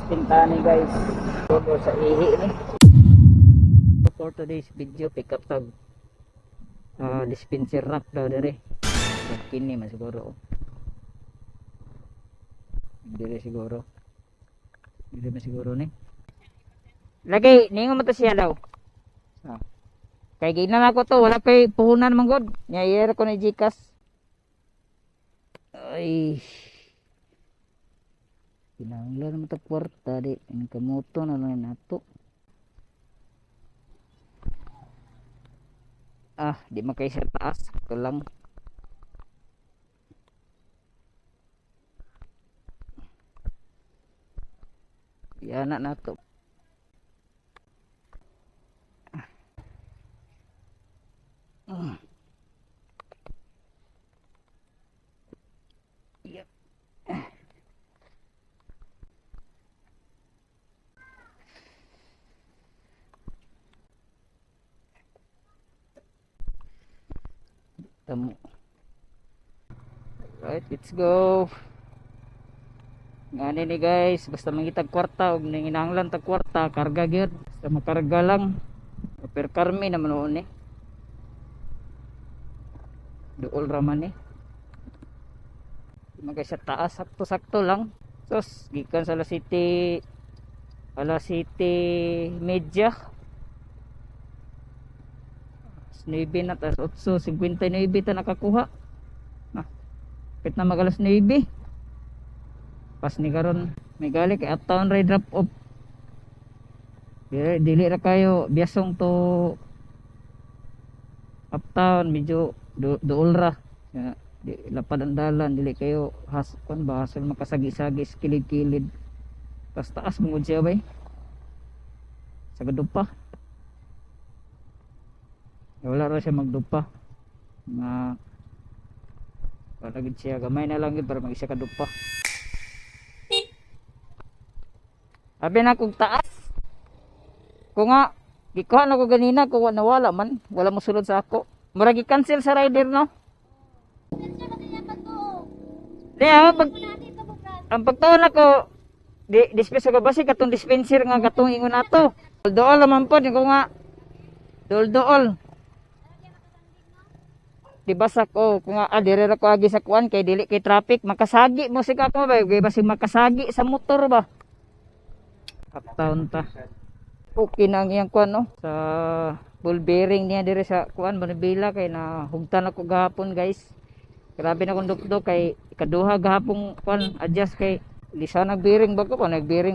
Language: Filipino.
Pintani guys. Todo sa ihi ni. For today's video, pick up tag dispenser rack daw dire. Kini man siguro. Dire siguro. Dire man siguro ni. Lagi ningon mo to siya daw. Kay ginan ako to, wala kay puhunan man god. Nya ko ni Gcash. Ay. Kinahanglan naman ito kwarta di. Ang kamoto na lang nato. Di makay sa taas. Ito lang. Yan na nato. Yep. Tamo. Right, let's go. Ngani ni guys, basta mangitag kwarta og ninginahanglan tag kwarta, karga gyud. Basta makarga lang. Per karmi naman noon eh. Duol raman eh. Magay sa taas, sakto-sakto lang. Sos, gikan sa Alas City Media. 9 na tas 8:59 ta nakakuha. Pit na mag alas 9. Pas ni karon may gali kay uptown ray drop off. Dili ra kayo biyasong to uptown medyo duol ra. Di lapad ang dalan dili kayo kon ba hasol makasagi-sagi kilid-kilid. Tas taas mungod siya bay. Sa gadupa. Wala ra siya magdupa nga palagid siya gamay na lang yun para mag-isa kadupa. Abi na kong taas kung nga gikuha na ko ganina kung nawala man wala mo sulod sa ako murag i-cancel sa rider no di ang pagtuon ako dispenser ko basi katong dispenser nga katong ingon nato dool naman po ko nga dool di basa ko kung nga dire ra ko agi sa kuan kay dili kay traffic makasagi mo sig ako ba basi makasagi sa motor ba uptown ta okay na ang iyang kuan no sa ball bearing niya dire sa kuan Manibela kay na hugtan ako gahapon guys grabe na kong dukdok kay ikaduha gahapon kuan adjust kay di sa nag bearing ba ko nag bearing